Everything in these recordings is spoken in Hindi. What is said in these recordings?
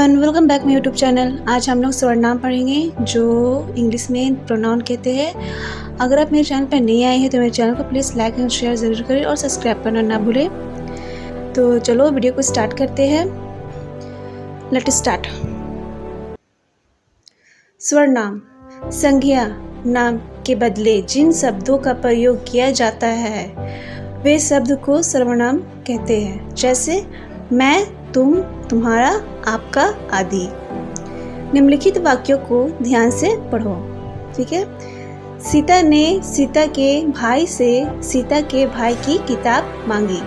Everyone, welcome back my YouTube channel. आज हम लोग सर्वनाम पढ़ेंगे जो इंग्लिश में प्रोनाउन कहते हैं। अगर आप मेरे चैनल पर नए आए हैं तो मेरे चैनल को प्लीज़ लाइक एंड शेयर ज़रूर करें और सब्सक्राइब करना ना भूलें। तो चलो वीडियो को स्टार्ट करते हैं। Let start. सर्वनाम संज्ञा नाम के बदले जिन शब्दों का प्रयोग किया जाता है वे शब्द को सर्वनाम कहते हैं, जैसे मैं, तुम, तुम्हारा, आपका आदि। निम्नलिखित वाक्यों को ध्यान से पढ़ो, ठीक है। सीता ने सीता के भाई से सीता के भाई की किताब मांगी।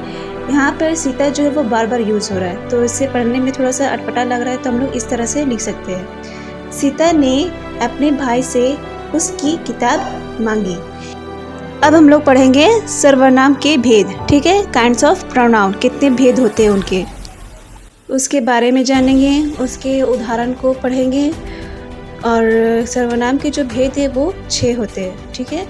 यहाँ पर सीता जो है वो बार बार यूज़ हो रहा है, तो इसे पढ़ने में थोड़ा सा अटपटा लग रहा है, तो हम लोग इस तरह से लिख सकते हैं। सीता ने अपने भाई से उसकी किताब मांगी। अब हम लोग पढ़ेंगे सर्वनाम के भेद, ठीक है। काइंड्स ऑफ प्रोनाउन, कितने भेद होते हैं उनके, उसके बारे में जानेंगे, उसके उदाहरण को पढ़ेंगे। और सर्वनाम के जो भेद है वो 6 होते हैं, ठीक है।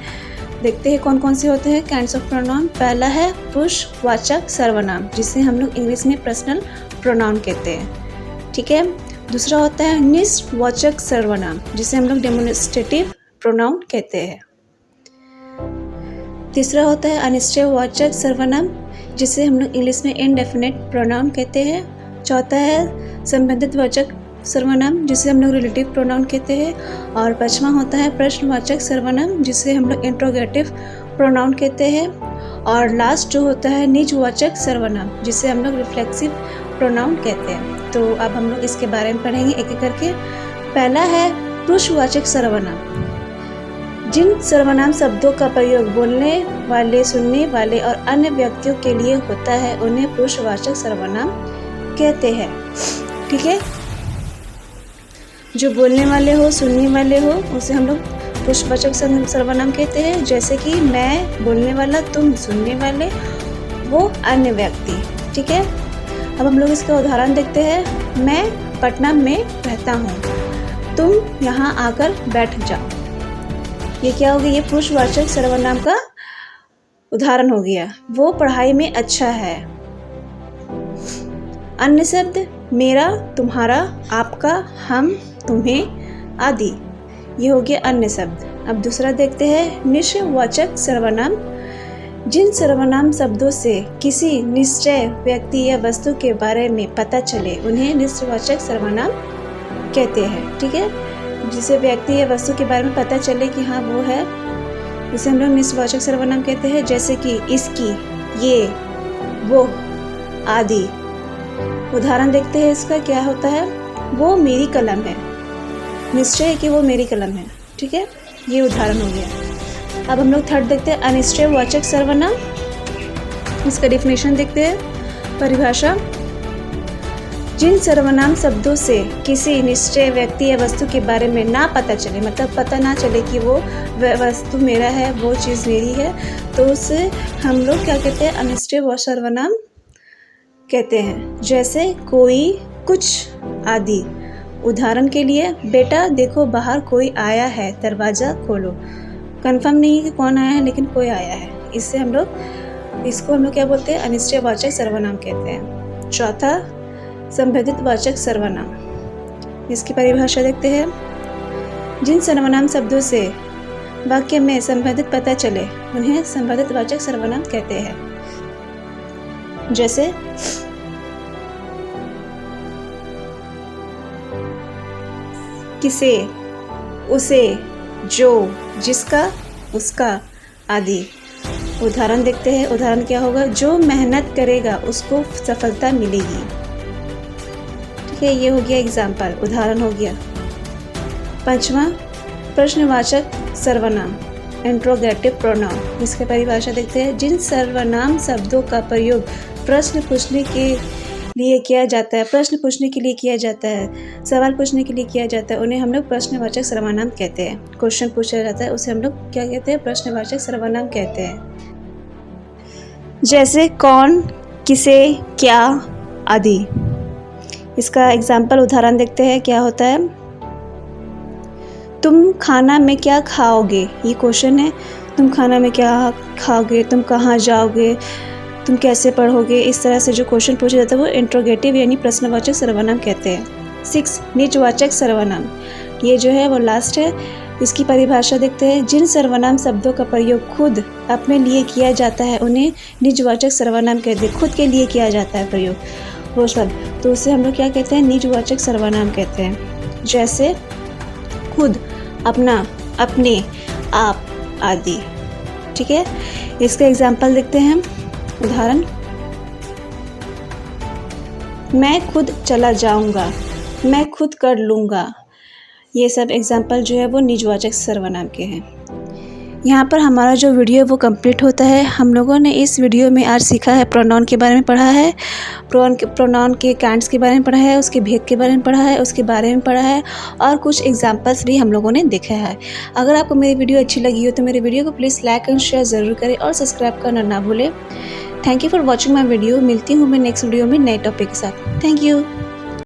देखते हैं कौन कौन से होते हैं काइंड्स ऑफ प्रोनाउन। पहला है पुरुषवाचक सर्वनाम, जिसे हम लोग इंग्लिश में पर्सनल प्रोनाउन कहते हैं, ठीक है। दूसरा होता है निष्ठवाचक सर्वनाम, जिसे हम लोग डेमोन्स्ट्रेटिव प्रोनाउन कहते हैं। तीसरा होता है अनिश्चयवाचक सर्वनाम, जिसे हम लोग इंग्लिश में इनडेफिनेट प्रोनाउन कहते हैं। चौथा है संबंधित वाचक सर्वनाम, जिसे हम लोग रिलेटिव प्रोनाउन कहते हैं। और पांचवा होता है प्रश्नवाचक सर्वनाम, जिसे हम लोग इंट्रोगेटिव प्रोनाउन कहते हैं। और लास्ट जो होता है निजवाचक सर्वनाम, जिसे हम लोग रिफ्लेक्सिव प्रोनाउन कहते हैं। तो अब हम लोग इसके बारे में पढ़ेंगे एक एक करके। पहला है पुरुषवाचक सर्वनाम। जिन सर्वनाम शब्दों का प्रयोग बोलने वाले, सुनने वाले और अन्य व्यक्तियों के लिए होता है उन्हें पुरुषवाचक सर्वनाम कहते हैं, ठीक है। जो बोलने वाले हो, सुनने वाले हो, उसे हम लोग पुरुषवाचक सर्वनाम कहते हैं। जैसे कि मैं बोलने वाला, तुम सुनने वाले, वो अन्य व्यक्ति, ठीक है। अब हम लोग इसका उदाहरण देखते हैं। मैं पटना में रहता हूँ, तुम यहाँ आकर बैठ जाओ। ये क्या हो गया, ये पुरुषवाचक सर्वनाम का उदाहरण हो गया। वो पढ़ाई में अच्छा है। अन्य शब्द मेरा, तुम्हारा, आपका, हम, तुम्हें आदि, ये हो गया अन्य शब्द। अब दूसरा देखते हैं निष्ठवाचक सर्वनाम। जिन सर्वनाम शब्दों से किसी निश्चय व्यक्ति या वस्तु के बारे में पता चले उन्हें निष्ठवाचक सर्वनाम कहते हैं, ठीक है। जिसे व्यक्ति या वस्तु के बारे में पता चले कि हाँ वो है, उसे हम लोग निष्ठवाचक सर्वनाम कहते हैं। जैसे कि इसकी, ये, वो आदि। उदाहरण देखते हैं इसका क्या होता है। वो मेरी कलम है, निश्चय है कि वो मेरी कलम है, ठीक है। ये उदाहरण हो गया। अब हम लोग थर्ड देखते हैं अनिश्चयवाचक सर्वनाम। इसका डेफिनेशन देखते हैं, परिभाषा। जिन सर्वनाम शब्दों से किसी निश्चय व्यक्ति या वस्तु के बारे में ना पता चले, मतलब पता ना चले कि वो वस्तु मेरा है, वो चीज़ मेरी है, तो उसे हम लोग क्या कहते हैं, अनिश्चय सर्वनाम कहते हैं। जैसे कोई, कुछ आदि। उदाहरण के लिए बेटा देखो बाहर कोई आया है, दरवाज़ा खोलो। कंफर्म नहीं है कि कौन आया है, लेकिन कोई आया है। इससे हम लोग इसको क्या बोलते हैं, अनिश्चयवाचक सर्वनाम कहते हैं। चौथा संबंधित वाचक सर्वनाम। इसकी परिभाषा देखते हैं। जिन सर्वनाम शब्दों से वाक्य में संबंधित पता चले उन्हें संबंधित वाचक सर्वनाम कहते हैं। जैसे किसे, उसे, जो, जिसका, उसका आदि। उदाहरण देखते हैं। उदाहरण क्या होगा, जो मेहनत करेगा उसको सफलता मिलेगी, ठीक है। ये हो गया एग्जाम्पल, उदाहरण हो गया। पांचवा प्रश्नवाचक सर्वनाम, इंट्रोगेटिव प्रोनाउन। इसकी परिभाषा देखते हैं। जिन सर्वनाम शब्दों का प्रयोग प्रश्न पूछने के लिए किया जाता है, प्रश्न पूछने के लिए किया जाता है, सवाल पूछने के लिए किया जाता है, उन्हें हम लोग प्रश्नवाचक सर्वनाम कहते हैं। क्वेश्चन पूछा जाता है उसे हम लोग क्या कहते हैं, प्रश्नवाचक सर्वनाम कहते हैं। जैसे कौन, किसे, क्या आदि। इसका एग्जाम्पल उदाहरण देखते हैं क्या होता है। तुम खाना में क्या खाओगे, ये क्वेश्चन है। तुम खाना में क्या खाओगे, तुम कहाँ जाओगे, तुम कैसे पढ़ोगे। इस तरह से जो क्वेश्चन पूछा जाता है वो इंट्रोगेटिव यानी प्रश्नवाचक सर्वनाम कहते हैं। 6 निजवाचक सर्वनाम, ये जो है वो लास्ट है। इसकी परिभाषा देखते हैं। जिन सर्वनाम शब्दों का प्रयोग खुद अपने लिए किया जाता है उन्हें निजवाचक सर्वनाम कहते हैं। खुद के लिए किया जाता है प्रयोग वो शब्द, तो उसे हम लोग क्या कहते हैं? निजवाचक सर्वनाम कहते हैं। जैसे खुद, अपना, अपने, आप आदि। ठीक है, इसका एग्जाम्पल देखते हैं हम। उदाहरण, मैं खुद चला जाऊंगा, मैं खुद कर लूँगा। ये सब एग्जाम्पल जो है वो निजवाचक सर्वनाम के हैं। यहाँ पर हमारा जो वीडियो वो कंप्लीट होता है। हम लोगों ने इस वीडियो में आज सीखा है, प्रोनाउन के बारे में पढ़ा है, प्रोनाउन के काइंड्स के बारे में पढ़ा है, उसके भेद के बारे में पढ़ा है, उसके बारे में पढ़ा है और कुछ एग्जाम्पल्स भी हम लोगों ने देखा है। अगर आपको मेरी वीडियो अच्छी लगी हो तो मेरे वीडियो को प्लीज़ लाइक एंड शेयर ज़रूर करें और सब्सक्राइब करना ना भूलें। Thank you for watching my video. मिलती हूँ मैं नेक्स्ट वीडियो में नए टॉपिक के साथ। Thank you.